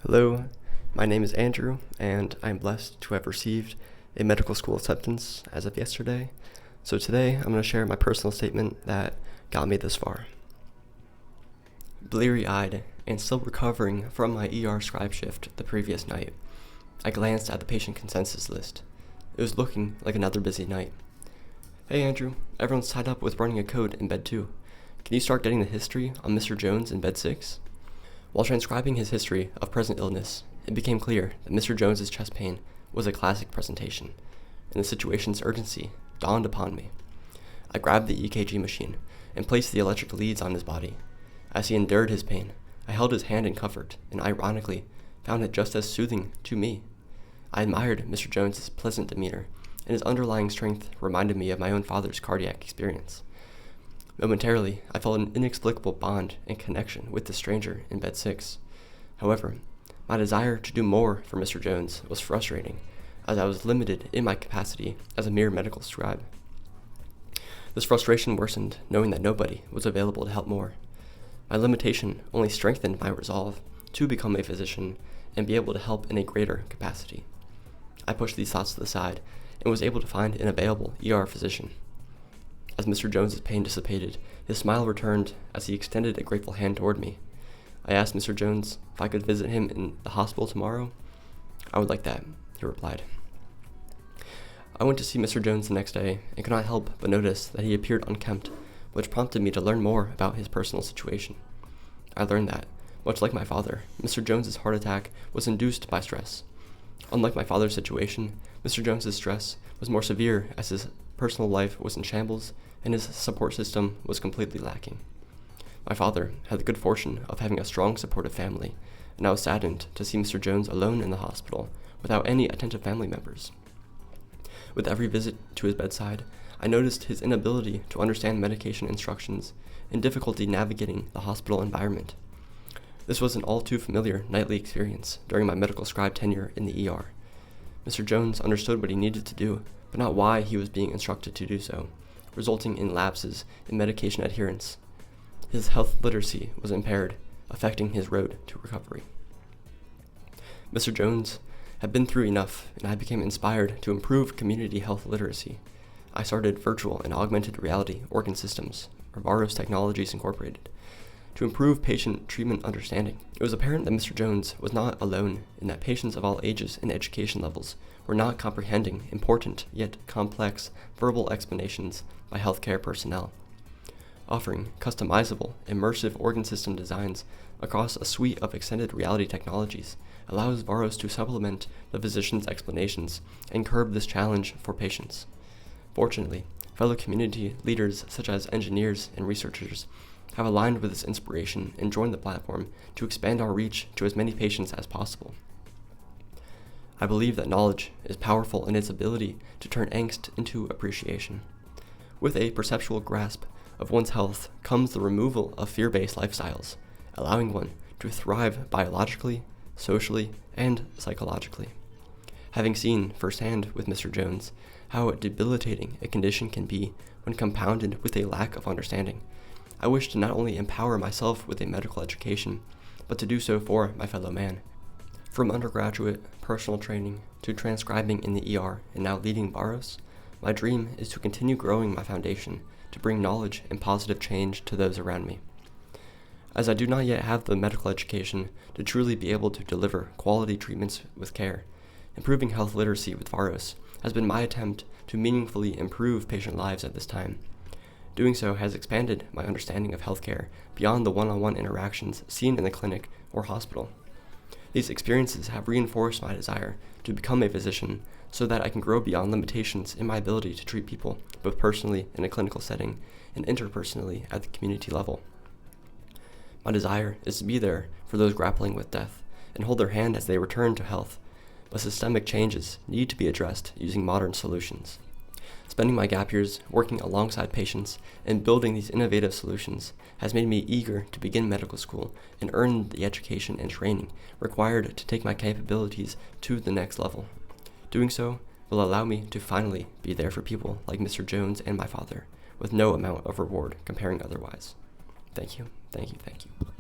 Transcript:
Hello, my name is Andrew, and I'm blessed to have received a medical school acceptance as of yesterday. So today, I'm going to share my personal statement that got me this far. Bleary-eyed and still recovering from my ER scribe shift the previous night, I glanced at the patient consensus list. It was looking like another busy night. Hey Andrew, everyone's tied up with running a code in bed 2. Can you start getting the history on Mr. Jones in bed 6? While transcribing his history of present illness, it became clear that Mr. Jones's chest pain was a classic presentation, and the situation's urgency dawned upon me. I grabbed the EKG machine and placed the electric leads on his body. As he endured his pain, I held his hand in comfort and ironically found it just as soothing to me. I admired Mr. Jones's pleasant demeanor, and his underlying strength reminded me of my own father's cardiac experience. Momentarily, I felt an inexplicable bond and connection with the stranger in bed 6. However, my desire to do more for Mr. Jones was frustrating, as I was limited in my capacity as a mere medical scribe. This frustration worsened knowing that nobody was available to help more. My limitation only strengthened my resolve to become a physician and be able to help in a greater capacity. I pushed these thoughts to the side and was able to find an available ER physician. As Mr. Jones's pain dissipated, his smile returned as he extended a grateful hand toward me. I asked Mr. Jones if I could visit him in the hospital tomorrow. I would like that, he replied. I went to see Mr. Jones the next day and could not help but notice that he appeared unkempt, which prompted me to learn more about his personal situation. I learned that, much like my father, Mr. Jones's heart attack was induced by stress. Unlike my father's situation, Mr. Jones's stress was more severe as his personal life was in shambles and his support system was completely lacking. My father had the good fortune of having a strong, supportive family, and I was saddened to see Mr. Jones alone in the hospital without any attentive family members. With every visit to his bedside, I noticed his inability to understand medication instructions and difficulty navigating the hospital environment. This was an all too familiar nightly experience during my medical scribe tenure in the ER. Mr. Jones understood what he needed to do, but not why he was being instructed to do so, resulting in lapses in medication adherence. His health literacy was impaired, affecting his road to recovery. Mr. Jones had been through enough, and I became inspired to improve community health literacy. I started Virtual and Augmented Reality Organ Systems, or VAROS Technologies Incorporated, to improve patient treatment understanding. It was apparent that Mr. Jones was not alone in that patients of all ages and education levels were not comprehending important yet complex verbal explanations by healthcare personnel. Offering customizable, immersive organ system designs across a suite of extended reality technologies allows VAROS to supplement the physician's explanations and curb this challenge for patients. Fortunately, fellow community leaders such as engineers and researchers have aligned with this inspiration and joined the platform to expand our reach to as many patients as possible. I believe that knowledge is powerful in its ability to turn angst into appreciation. With a perceptual grasp of one's health comes the removal of fear-based lifestyles, allowing one to thrive biologically, socially, and psychologically. Having seen firsthand with Mr. Jones how debilitating a condition can be when compounded with a lack of understanding, I wish to not only empower myself with a medical education, but to do so for my fellow man. From undergraduate personal training to transcribing in the ER and now leading VAROS, my dream is to continue growing my foundation to bring knowledge and positive change to those around me. As I do not yet have the medical education to truly be able to deliver quality treatments with care, improving health literacy with VAROS has been my attempt to meaningfully improve patient lives at this time. Doing so has expanded my understanding of healthcare beyond the one-on-one interactions seen in the clinic or hospital. These experiences have reinforced my desire to become a physician so that I can grow beyond limitations in my ability to treat people, both personally in a clinical setting and interpersonally at the community level. My desire is to be there for those grappling with death and hold their hand as they return to health, but systemic changes need to be addressed using modern solutions. Spending my gap years working alongside patients and building these innovative solutions has made me eager to begin medical school and earn the education and training required to take my capabilities to the next level. Doing so will allow me to finally be there for people like Mr. Jones and my father, with no amount of reward comparing otherwise. Thank you, thank you, thank you.